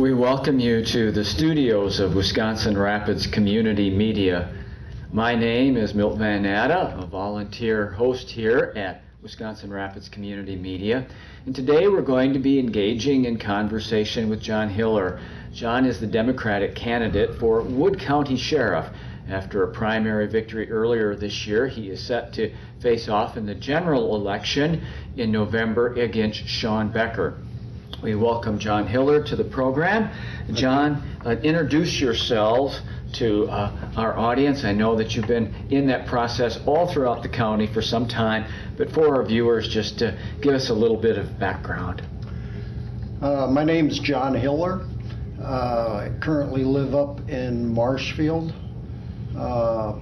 We welcome you to the studios of Wisconsin Rapids Community Media. My name is Milt Van Natta, a volunteer host here at Wisconsin Rapids Community Media. And today we're going to be engaging in conversation with John Hiller. John is the Democratic candidate for Wood County Sheriff. After a primary victory earlier this year, he is set to face off in the general election in November against Sean Becker. We welcome John Hiller to the program. John, introduce yourself to our audience. I know that you've been in that process all throughout the county for some time, but for our viewers, just to give us a little bit of background. My name is John Hiller. I currently live up in Marshfield. I'm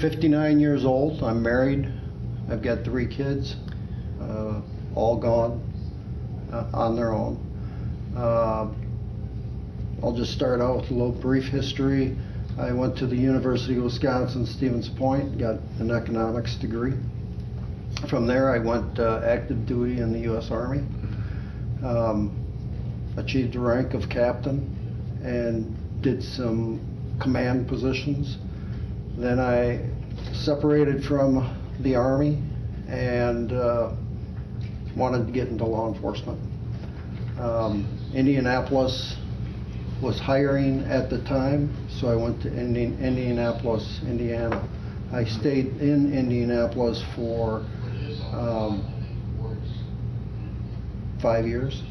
59 years old. I'm married. I've got 3 kids, all gone on their own. I'll just start out with a little brief history. I went to the University of Wisconsin, Stevens Point, got an economics degree. From there, I went active duty in the U.S. Army. Achieved the rank of captain and did some command positions. Then I separated from the Army and wanted to get into law enforcement. Indianapolis was hiring at the time, so I went to Indianapolis, Indiana. I stayed in Indianapolis for 5 years,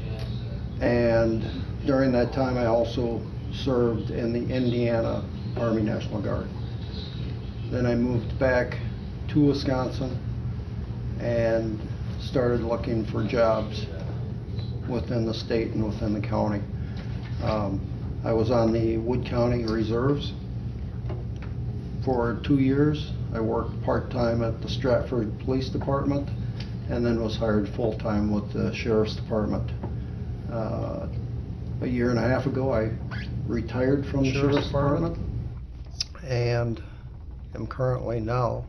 and during that time I also served in the Indiana Army National Guard. Then I moved back to Wisconsin and started looking for jobs within the state and within the county. I was on the Wood County Reserves for 2 years. I worked part-time at the Stratford Police Department and then was hired full-time with the Sheriff's Department. A year and a half ago, I retired from the Sheriff's Department and am currently now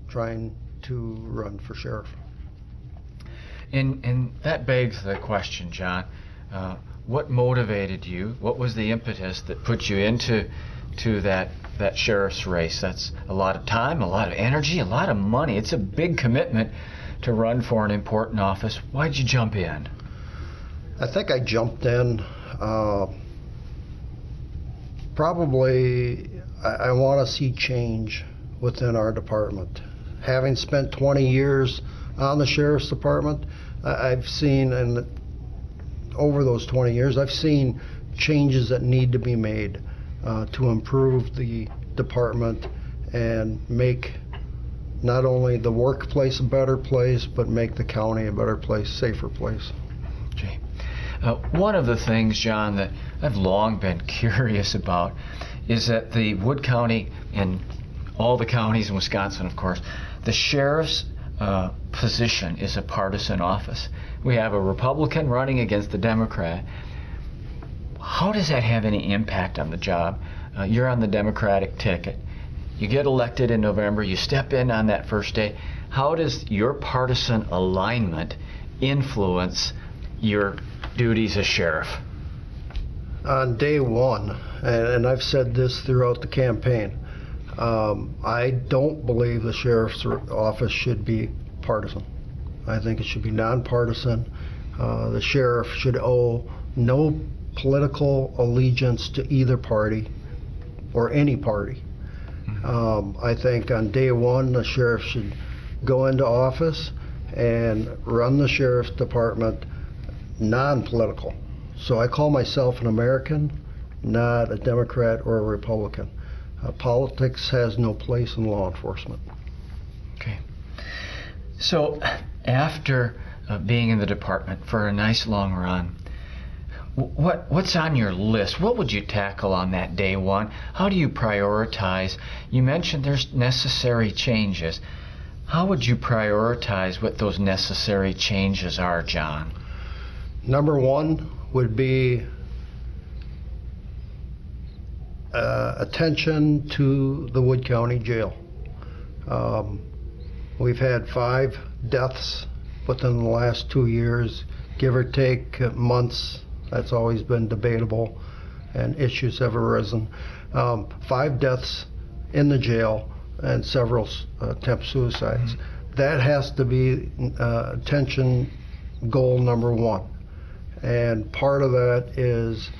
trying to run for sheriff. And that begs the question, John. What motivated you? What was the impetus that put you into that sheriff's race? That's a lot of time, a lot of energy, a lot of money. It's a big commitment to run for an important office. Why'd you jump in? I think I jumped in probably I want to see change within our department. Having spent 20 years on the Sheriff's Department, I've seen, and over those 20 years, I've seen changes that need to be made to improve the department and make not only the workplace a better place, but make the county a better place, safer place. Okay. One of the things, John, that I've long been curious about is that the Wood County and all the counties in Wisconsin, of course, the sheriff's position is a partisan office. We have a Republican running against the Democrat. How does that have any impact on the job? You're on the Democratic ticket. You get elected in November. You step in on that first day. How does your partisan alignment influence your duties as sheriff? On day one, and I've said this throughout the campaign, I don't believe the sheriff's office should be partisan. I think it should be nonpartisan. The sheriff should owe no political allegiance to either party or any party. I think on day one, the sheriff should go into office and run the sheriff's department non-political. So I call myself an American, not a Democrat or a Republican. Politics has no place in law enforcement. Okay. So after being in the department for a nice long run, what's on your list? What would you tackle on that day one? How do you prioritize? You mentioned there's necessary changes. How would you prioritize what those necessary changes are, John? Number one would be attention to the Wood County Jail. We've had 5 deaths within the last 2 years, give or take months. That's always been debatable, and issues have arisen. 5 deaths in the jail and several attempt suicides. That has to be attention goal number 1. And part of that is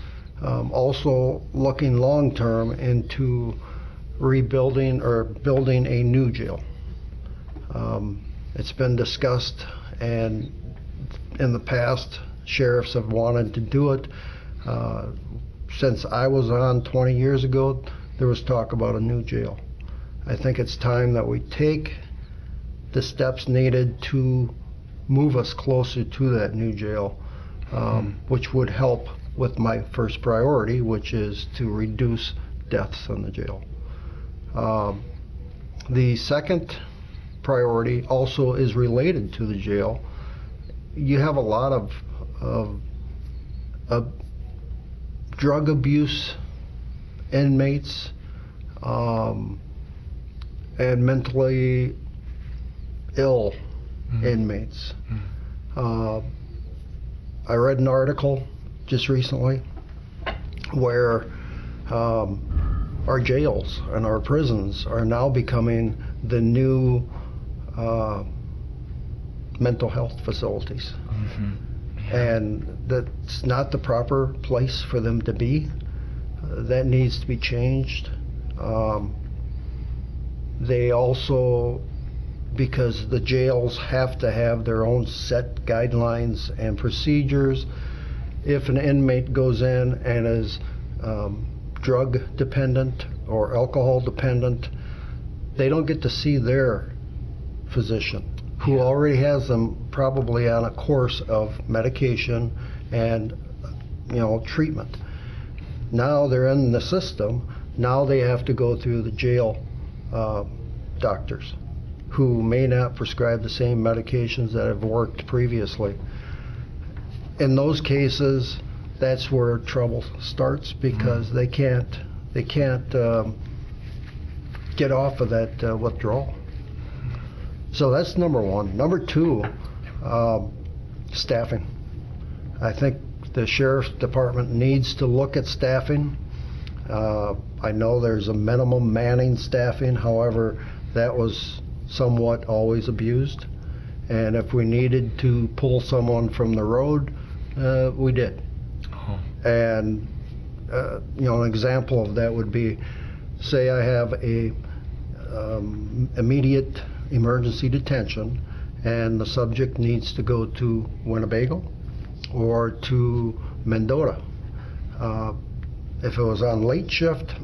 also looking long-term into rebuilding or building a new jail. It's been discussed, and in the past, sheriffs have wanted to do it. Since I was on 20 years ago, there was talk about a new jail. I think it's time that we take the steps needed to move us closer to that new jail, which would help with my first priority, which is to reduce deaths in the jail. The second priority also is related to the jail. You have a lot of drug abuse inmates and mentally ill inmates. I read an article just recently where our jails and our prisons are now becoming the new mental health facilities. And that's not the proper place for them to be. That needs to be changed. They also, because the jails have to have their own set guidelines and procedures, if an inmate goes in and is drug dependent or alcohol dependent, they don't get to see their physician, who already has them probably on a course of medication and treatment. Now they're in the system. Now they have to go through the jail doctors, who may not prescribe the same medications that have worked previously. In those cases, that's where trouble starts, because they can't get off of that withdrawal. So that's number 1. Number 2, staffing. I think the sheriff's department needs to look at staffing. I know there's a minimum manning staffing, however, that was somewhat always abused. And if we needed to pull someone from the road, we did. And an example of that would be, say I have a immediate emergency detention, and the subject needs to go to Winnebago or to Mendota. If it was on late shift,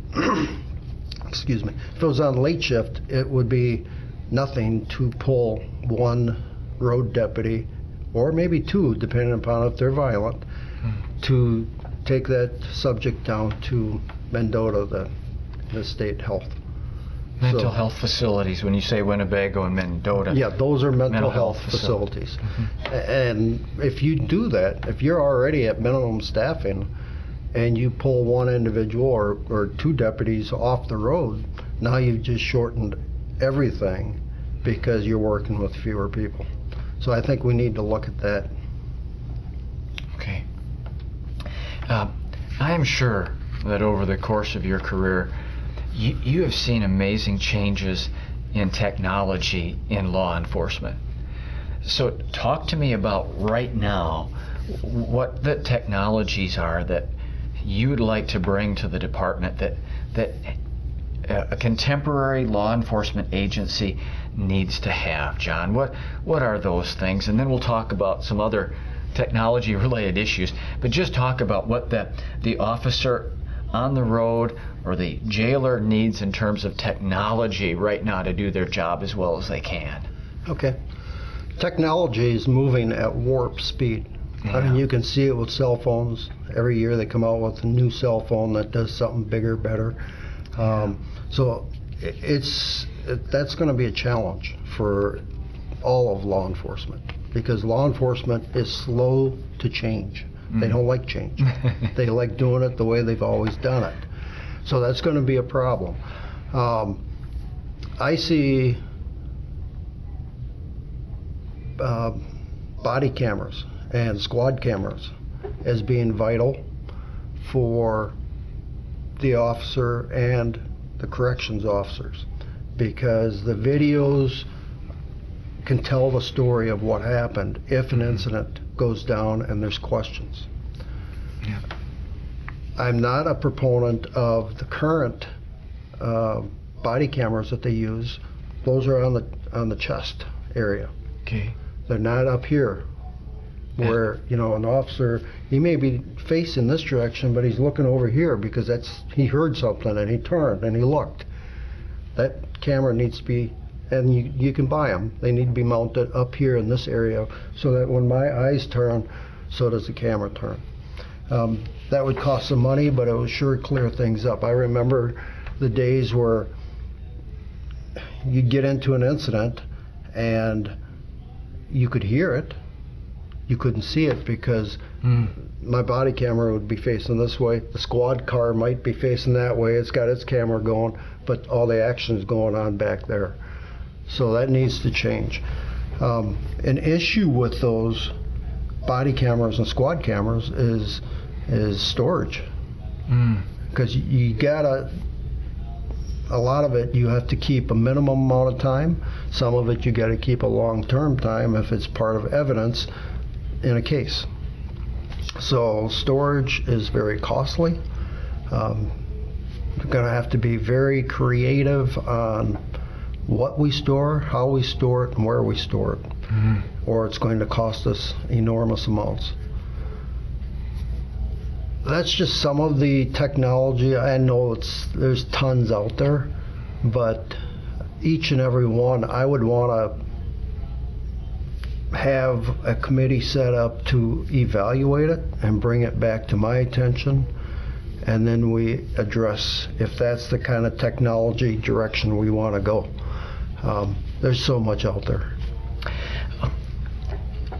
excuse me, if it was on late shift, it would be nothing to pull 1 road deputy, or maybe 2, depending upon if they're violent, to take that subject down to Mendota, the state health. Mental health facilities, when you say Winnebago and Mendota. Yeah, those are mental health facilities. And if you do that, if you're already at minimum staffing and you pull 1 individual or 2 deputies off the road, now you've just shortened everything because you're working with fewer people. So I think we need to look at that. Okay. I am sure that over the course of your career, you have seen amazing changes in technology in law enforcement. So talk to me about right now what the technologies are that you would like to bring to the department that a contemporary law enforcement agency needs to have. John, what are those things? And then we'll talk about some other technology related issues, but just talk about what the officer on the road or the jailer needs in terms of technology right now to do their job as well as they can. Okay. Technology is moving at warp speed. I mean, you can see it with cell phones. Every year they come out with a new cell phone that does something bigger, better. So that's going to be a challenge for all of law enforcement, because law enforcement is slow to change. They don't like change. They like doing it the way they've always done it. So that's going to be a problem. I see body cameras and squad cameras as being vital for the officer and the corrections officers, because the videos can tell the story of what happened if an incident goes down and there's questions. Yeah. I'm not a proponent of the current body cameras that they use. Those are on the chest area. Okay. They're not up here where, an officer, he may be facing this direction, but he's looking over here because he heard something and he turned and he looked. That camera needs to be, and you can buy them. They need to be mounted up here in this area so that when my eyes turn, so does the camera turn. That would cost some money, but it would sure clear things up. I remember the days where you'd get into an incident and you could hear it. You couldn't see it because my body camera would be facing this way. The squad car might be facing that way. It's got its camera going, but all the action is going on back there. So that needs to change. An issue with those body cameras and squad cameras is storage. Because you gotta, a lot of it you have to keep a minimum amount of time. Some of it you gotta keep a long-term time if it's part of evidence in a case. So storage is very costly. We're gonna have to be very creative on what we store, how we store it, and where we store it, or it's going to cost us enormous amounts. That's just some of the technology. I know there's tons out there, but each and every one, I would want to have a committee set up to evaluate it and bring it back to my attention, and then we address if that's the kind of technology direction we want to go. There's so much out there.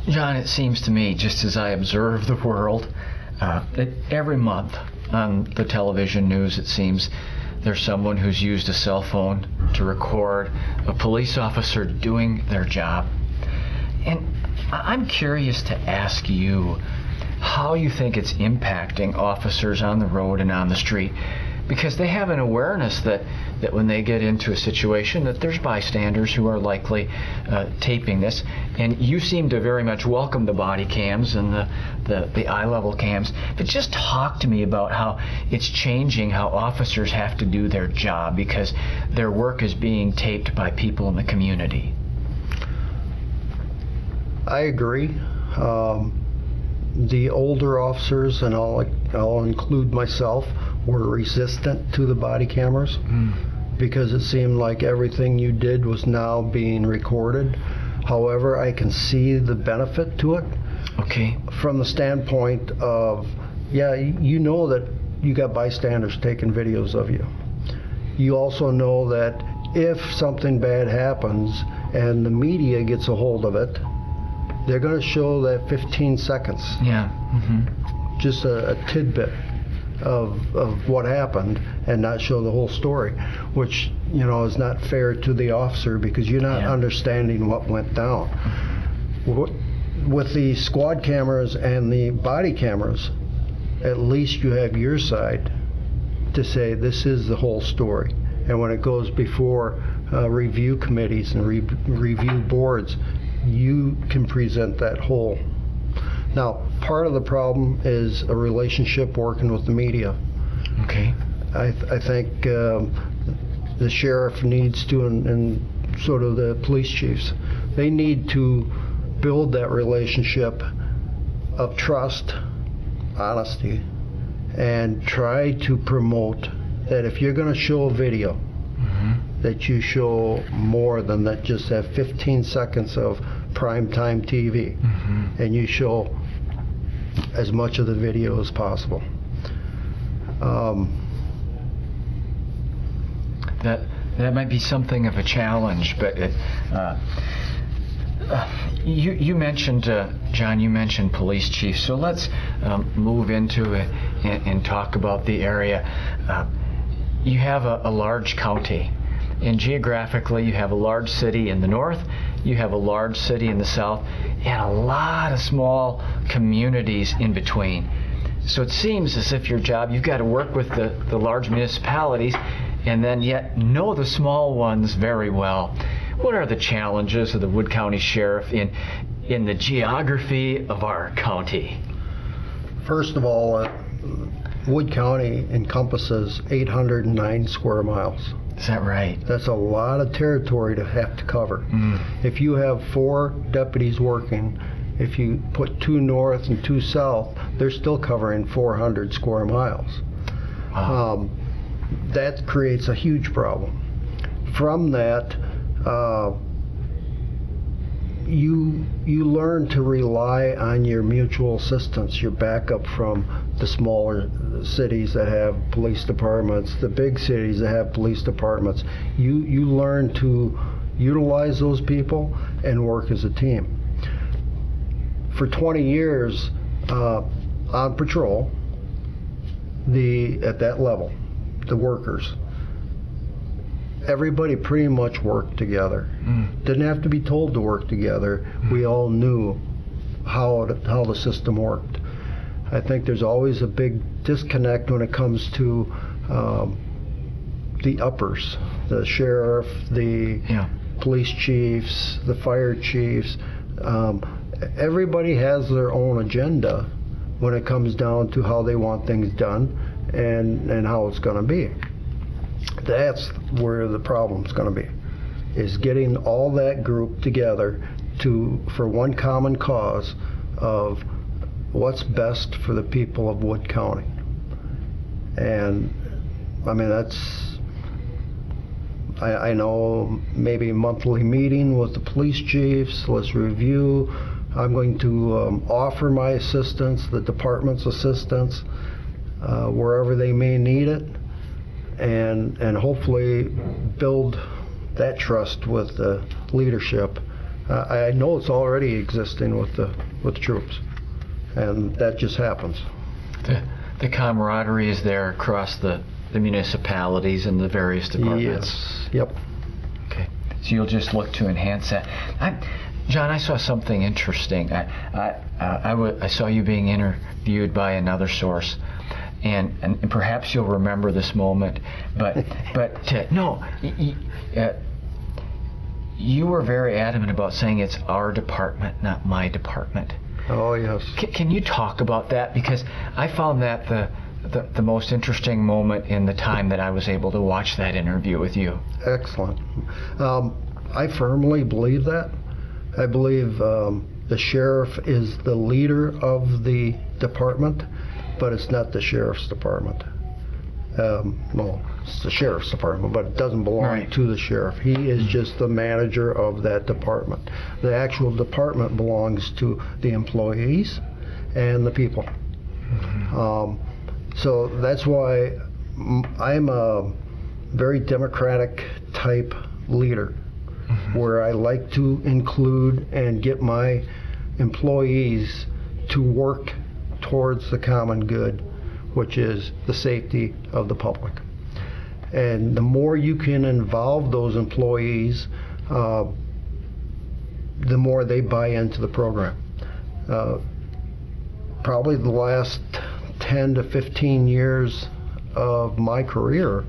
John, it seems to me, just as I observe the world, that every month on the television news, it seems, there's someone who's used a cell phone to record a police officer doing their job. And I'm curious to ask you how you think it's impacting officers on the road and on the street, because they have an awareness that when they get into a situation that there's bystanders who are likely taping this. And you seem to very much welcome the body cams and the eye-level cams. But just talk to me about how it's changing how officers have to do their job because their work is being taped by people in the community. I agree. The older officers, and I'll include myself, were resistant to the body cameras because it seemed like everything you did was now being recorded. However, I can see the benefit to it. Okay. From the standpoint of, you know that you got bystanders taking videos of you. You also know that if something bad happens and the media gets a hold of it, they're going to show that 15 seconds. Yeah. Just a tidbit of what happened and not show the whole story, which is not fair to the officer because you're not understanding what went down. With the squad cameras and the body cameras, at least you have your side to say this is the whole story. And when it goes before review committees and review boards, you can present that whole. Now, part of the problem is a relationship working with the media. Okay. I think the sheriff needs to, and sort of the police chiefs, they need to build that relationship of trust, honesty, and try to promote that if you're going to show a video, that you show more than that, just have 15 seconds of primetime TV, and you show as much of the video as possible. That might be something of a challenge, but you mentioned, John, you mentioned police chiefs, so let's move into it and talk about the area. You have a large county, and geographically you have a large city in the north, you have a large city in the south, and a lot of small communities in between. So it seems as if your job, you've got to work with the large municipalities and then yet know the small ones very well. What are the challenges of the Wood County Sheriff in the geography of our county? First of all, Wood County encompasses 809 square miles. Is that right? That's a lot of territory to have to cover. If you have 4 deputies working, if you put 2 north and 2 south, they're still covering 400 square miles. Wow. That creates a huge problem. From that, you learn to rely on your mutual assistance, your backup from the smaller cities that have police departments, the big cities that have police departments. You learn to utilize those people and work as a team. For 20 years on patrol, at that level, the workers, everybody pretty much worked together. Didn't have to be told to work together. We all knew how the system worked. I think there's always a big disconnect when it comes to the uppers, the sheriff, the police chiefs, the fire chiefs. Everybody has their own agenda when it comes down to how they want things done and how it's going to be. That's where the problem's going to be, is getting all that group together for one common cause of what's best for the people of Wood County. And I mean, I know maybe a monthly meeting with the police chiefs, let's review. I'm going to offer my assistance, the department's assistance, wherever they may need it, and hopefully build that trust with the leadership. I know it's already existing with the troops, and that just happens. The camaraderie is there across the municipalities and the various departments. Yes. Yep. Okay. So you'll just look to enhance that. John, I saw something interesting. I saw you being interviewed by another source, and perhaps you'll remember this moment. But you were very adamant about saying it's our department, not my department. Oh yes. Can you talk about that? Because I found that the most interesting moment in the time that I was able to watch that interview with you. Excellent. I firmly believe that. I believe the sheriff is the leader of the department, but it's not the sheriff's department. Well, it's the sheriff's department, but it doesn't belong to the sheriff. He is just the manager of that department. The actual department belongs to the employees and the people. So that's why I'm a very democratic type leader, where I like to include and get my employees to work towards the common good, which is the safety of the public. And the more you can involve those employees, the more they buy into the program. Probably the last 10 to 15 years of my career,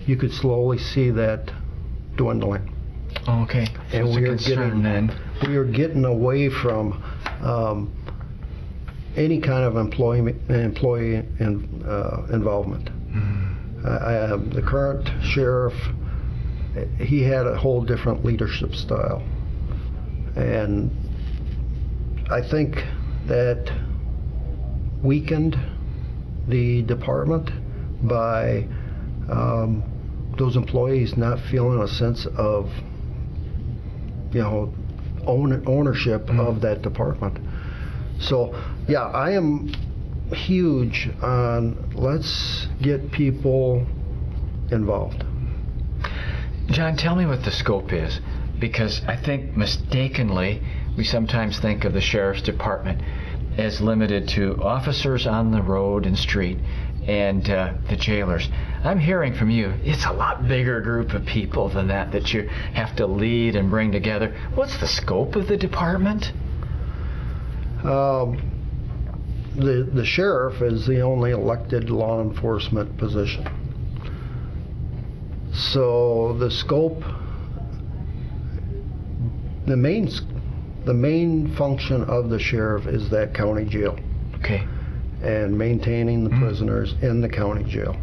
you could slowly see that dwindling. Okay. So and we are getting away from any kind of employee involvement. The current sheriff, he had a whole different leadership style, and I think that weakened the department by those employees not feeling a sense of ownership of that department. So yeah, I am huge on let's get people involved. John, tell me what the scope is, because I think mistakenly we sometimes think of the sheriff's department as limited to officers on the road and street, and the jailers. I'm hearing from you, it's a lot bigger group of people than that you have to lead and bring together. What's the scope of the department? The sheriff is the only elected law enforcement position. So the scope, the main function of the sheriff is that county jail. Okay. And maintaining the prisoners in the county jail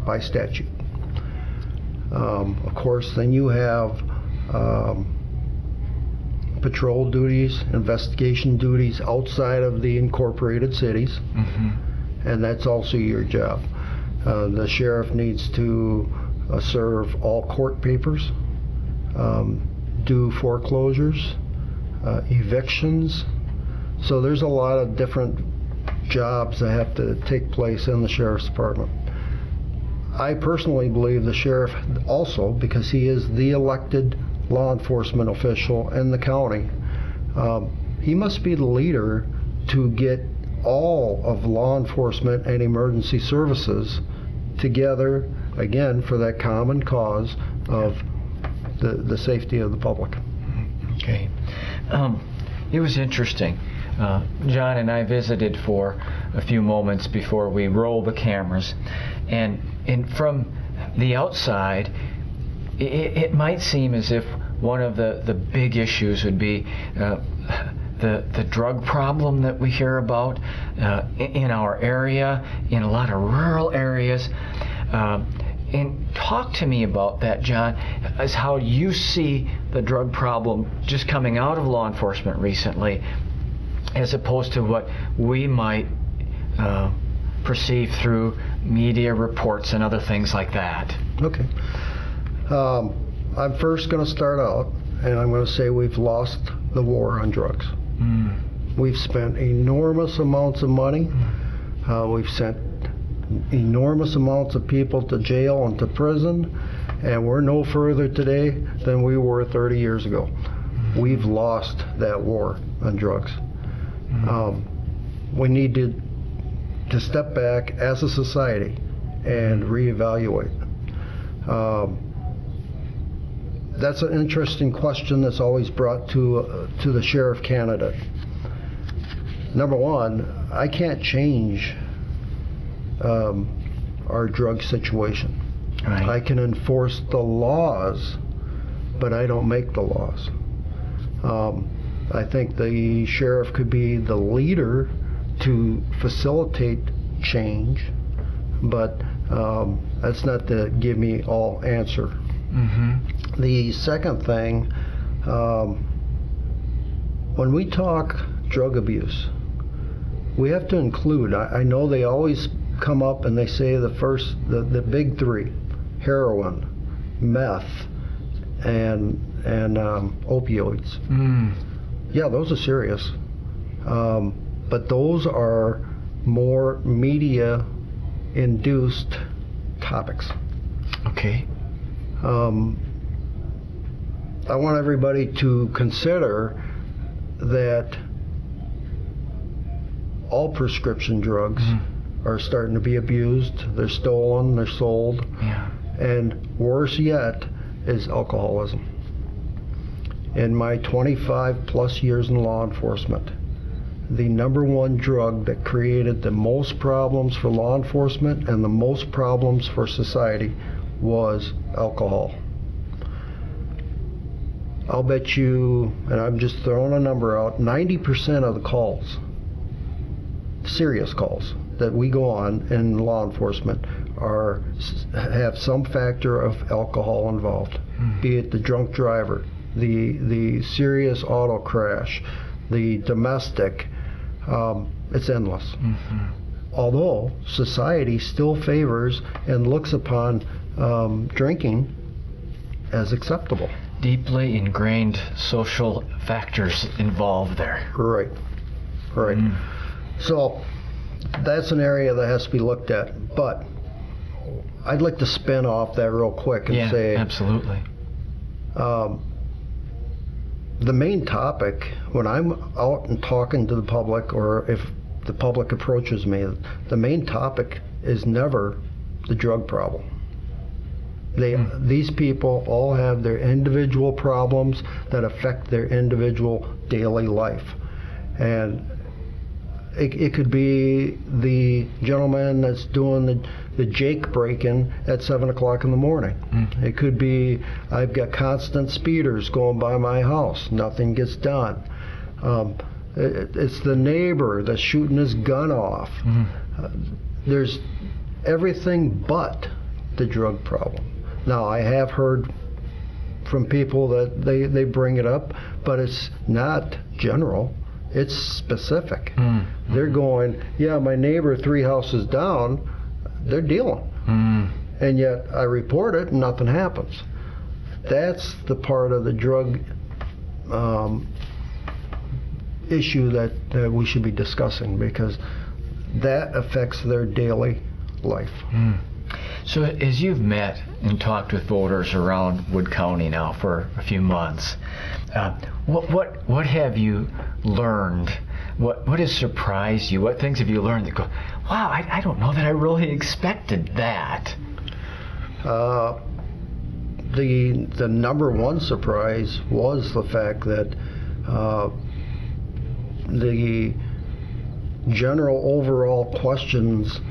by statute. Of course, then you have patrol duties, investigation duties outside of the incorporated cities, and that's also your job. The sheriff needs to serve all court papers, do foreclosures, evictions. So there's a lot of different jobs that have to take place in the sheriff's department. I personally believe the sheriff also, because he is the elected law enforcement official in the county, he must be the leader to get all of law enforcement and emergency services together, again, for that common cause of the safety of the public. Okay. It was interesting. John and I visited for a few moments before we roll the cameras, and from the outside, it might seem as if one of the big issues would be the drug problem that we hear about in our area, in a lot of rural areas. And talk to me about that, John, as how you see the drug problem just coming out of law enforcement recently, as opposed to what we might perceive through media reports and other things like that. Okay. I'm first going to start out, and I'm going to say we've lost the war on drugs. We've spent enormous amounts of money. We've sent enormous amounts of people to jail and to prison, and we're no further today than we were 30 years ago. We've lost that war on drugs. We need to step back as a society and reevaluate. That's an interesting question that's always brought to the sheriff candidate. Number one, I can't change our drug situation. Right. I can enforce the laws, but I don't make the laws. I think the sheriff could be the leader to facilitate change, but that's not the give me all answer. The second thing, when we talk drug abuse, we have to include, I know they always come up and they say the big three: heroin, meth, and opioids. Yeah, those are serious, but those are more media induced topics. Okay. I want everybody to consider that all prescription drugs are starting to be abused. They're stolen, they're sold. Yeah. And worse yet is alcoholism. In my 25 plus years in law enforcement, the number one drug that created the most problems for law enforcement and the most problems for society was alcohol. I'll bet you, and I'm just throwing a number out, 90% of the calls, serious calls, that we go on in law enforcement have some factor of alcohol involved, be it the drunk driver, the serious auto crash, the domestic. It's endless. Although society still favors and looks upon drinking as acceptable. Deeply ingrained social factors involved there. Right. So that's an area that has to be looked at. But I'd like to spin off that real quick and say, absolutely. The main topic, when I'm out and talking to the public, or if the public approaches me, the main topic is never the drug problem. These people all have their individual problems that affect their individual daily life. And it could be the gentleman that's doing the Jake break-in at 7 o'clock in the morning. It could be, I've got constant speeders going by my house, nothing gets done. It's the neighbor that's shooting his gun off. There's everything but the drug problem. Now, I have heard from people that they bring it up, but it's not general. It's specific. They're going, yeah, my neighbor 3 houses down, they're dealing. And yet I report it and nothing happens. That's the part of the drug issue that we should be discussing, because that affects their daily life. So as you've met and talked with voters around Wood County now for a few months, what have you learned? What has surprised you? What things have you learned that go, wow, I don't know that I really expected that? The number one surprise was the fact that the general overall questions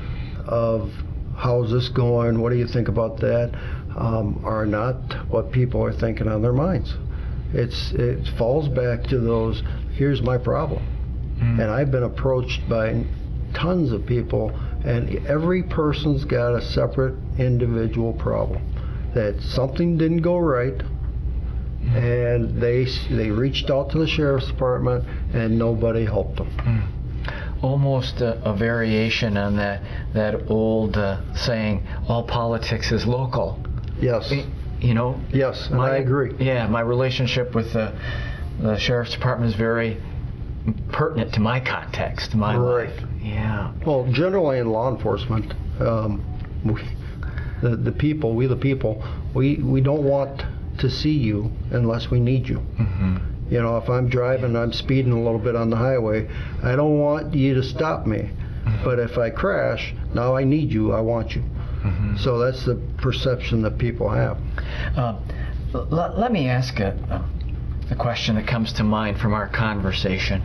of how's this going, what do you think about that, are not what people are thinking on their minds. It falls back to those, here's my problem. And I've been approached by tons of people, and every person's got a separate individual problem. That something didn't go right, and they reached out to the sheriff's department, and nobody helped them. Almost a variation on that old saying, all politics is local. Yes. You know? Yes, and I agree. Yeah, my relationship with the sheriff's department is very pertinent to my context, my life. Yeah. Well, generally in law enforcement, the people, we don't want to see you unless we need you. You know, if I'm driving, I'm speeding a little bit on the highway, I don't want you to stop me. But if I crash, now I need you, I want you. So that's the perception that people have. Let me ask a question that comes to mind from our conversation.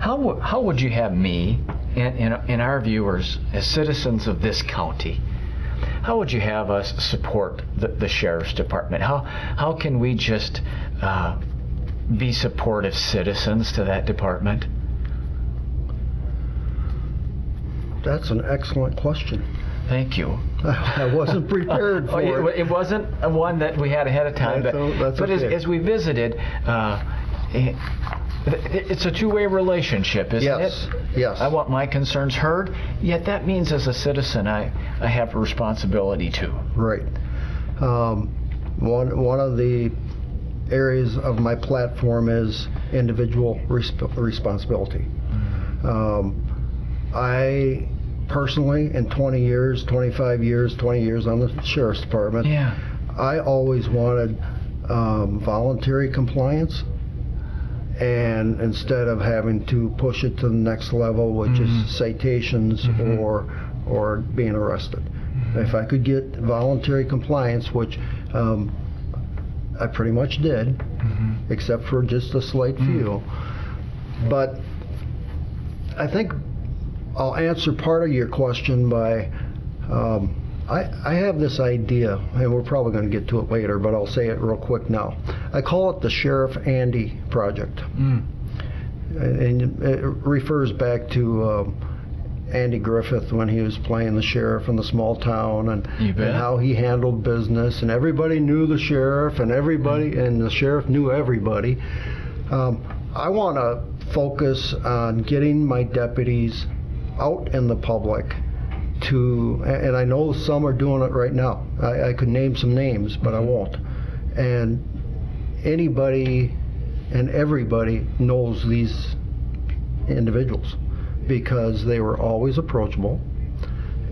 How would you have me and our viewers, as citizens of this county, how would you have us support the sheriff's department? How can we just be supportive citizens to that department? That's an excellent question. Thank you. I wasn't prepared for it. It wasn't one that we had ahead of time. But okay. as we visited, it's a two-way relationship, isn't it? Yes. I want my concerns heard, yet that means as a citizen I have a responsibility too. Right. One of the areas of my platform is individual responsibility. I personally, in 20 years, 25 years, 20 years on the sheriff's department, I always wanted voluntary compliance, and instead of having to push it to the next level, which is citations or being arrested. If I could get voluntary compliance, which I pretty much did, except for just a slight few. But I think I'll answer part of your question by, I have this idea, and we're probably going to get to it later, but I'll say it real quick now. I call it the Sheriff Andy Project. And it refers back to Andy Griffith when he was playing the sheriff in the small town, and how he handled business, and everybody knew the sheriff, and the sheriff knew everybody. I want to focus on getting my deputies out in the public and I know some are doing it right now. I could name some names, but I won't. And anybody and everybody knows these individuals because they were always approachable,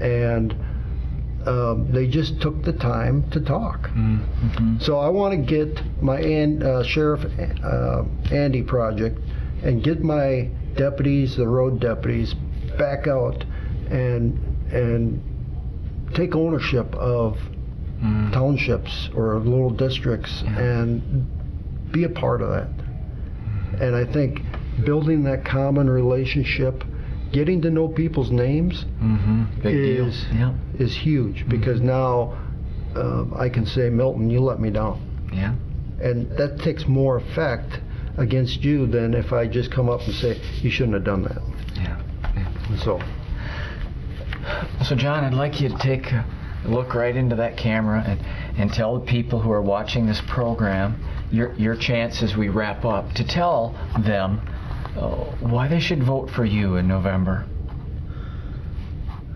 and they just took the time to talk. So I want to get my Sheriff Andy project and get my deputies, the road deputies, back out and and take ownership of townships or little districts and be a part of that. And I think building that common relationship, getting to know people's names is huge, because now I can say, Milton, you let me down. Yeah. And that takes more effect against you than if I just come up and say, you shouldn't have done that. Yeah. So John, I'd like you to take a look right into that camera and tell the people who are watching this program your chance as we wrap up to tell them why they should vote for you in November.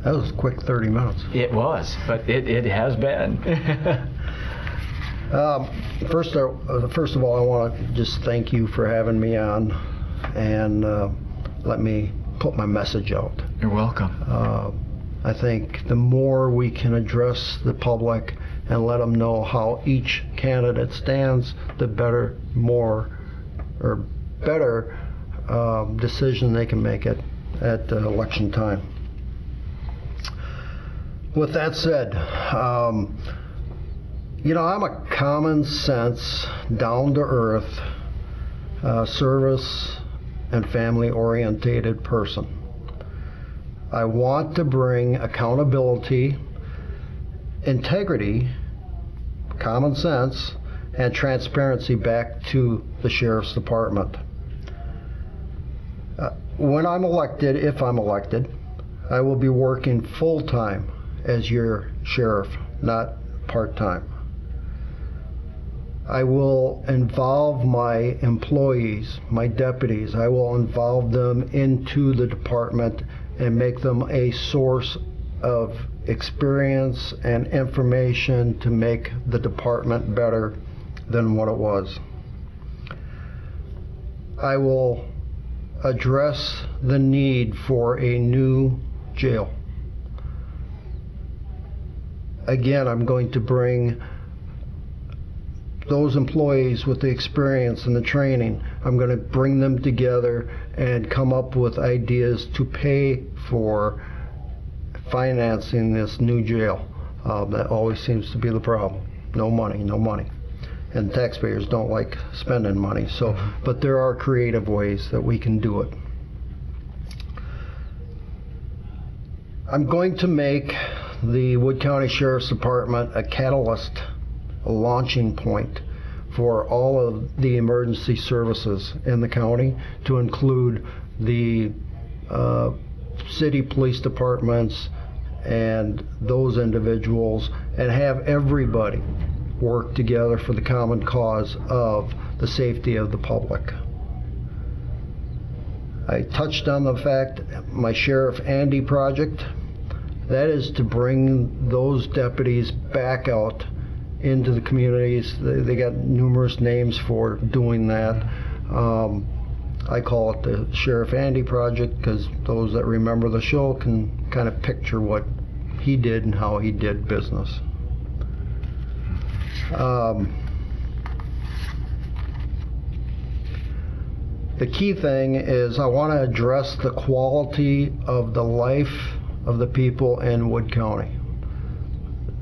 That was a quick 30 minutes. It was, but it has been. First of all, I want to just thank you for having me on, and let me put my message out. You're welcome. I think the more we can address the public and let them know how each candidate stands, the better decision they can make at election time. With that said, I'm a common sense, down to earth, service and family orientated person. I want to bring accountability, integrity, common sense, and transparency back to the Sheriff's Department. When I'm elected, if I'm elected, I will be working full-time as your sheriff, not part-time. I will involve my employees, my deputies, I will involve them into the department and make them a source of experience and information to make the department better than what it was. I will address the need for a new jail. Again, I'm going to bring those employees with the experience and the training, I'm going to bring them together and come up with ideas to pay for financing this new jail. That always seems to be the problem. No money, no money. And taxpayers don't like spending money. But there are creative ways that we can do it. I'm going to make the Wood County Sheriff's Department a catalyst, a launching point for all of the emergency services in the county, to include the city police departments and those individuals, and have everybody work together for the common cause of the safety of the public. I touched on the fact, my Sheriff Andy project, that is to bring those deputies back out into the communities. They got numerous names for doing that. I call it the Sheriff Andy project because those that remember the show can kind of picture what he did and how he did business. The key thing is I want to address the quality of the life of the people in Wood County.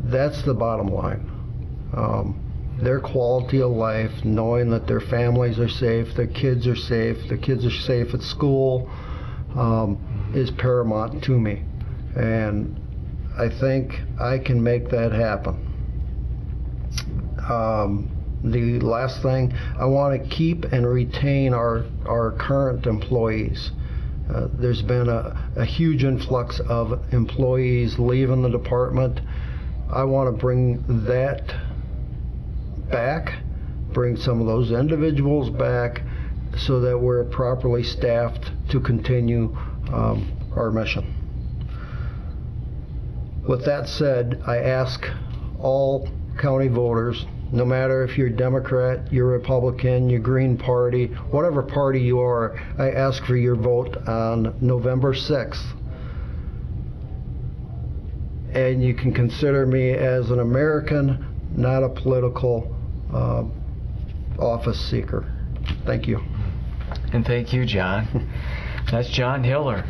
That's the bottom line. Their quality of life, knowing that their families are safe, their kids are safe at school, is paramount to me. And I think I can make that happen. The last thing, I want to keep and retain our current employees. There's been a huge influx of employees leaving the department. I want to bring that back, bring some of those individuals back so that we're properly staffed to continue our mission. With that said, I ask all county voters, no matter if you're Democrat, you're Republican, you're Green Party, whatever party you are, I ask for your vote on November 6th. And you can consider me as an American, not a political office seeker. Thank you. And thank you, John. That's John Hiller.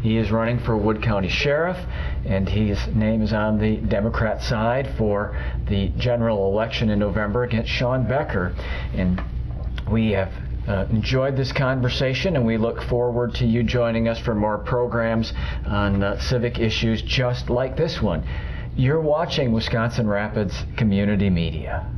He is running for Wood County Sheriff, and his name is on the Democrat side for the general election in November against Sean Becker. And we have enjoyed this conversation, and we look forward to you joining us for more programs on civic issues just like this one. You're watching Wisconsin Rapids Community Media.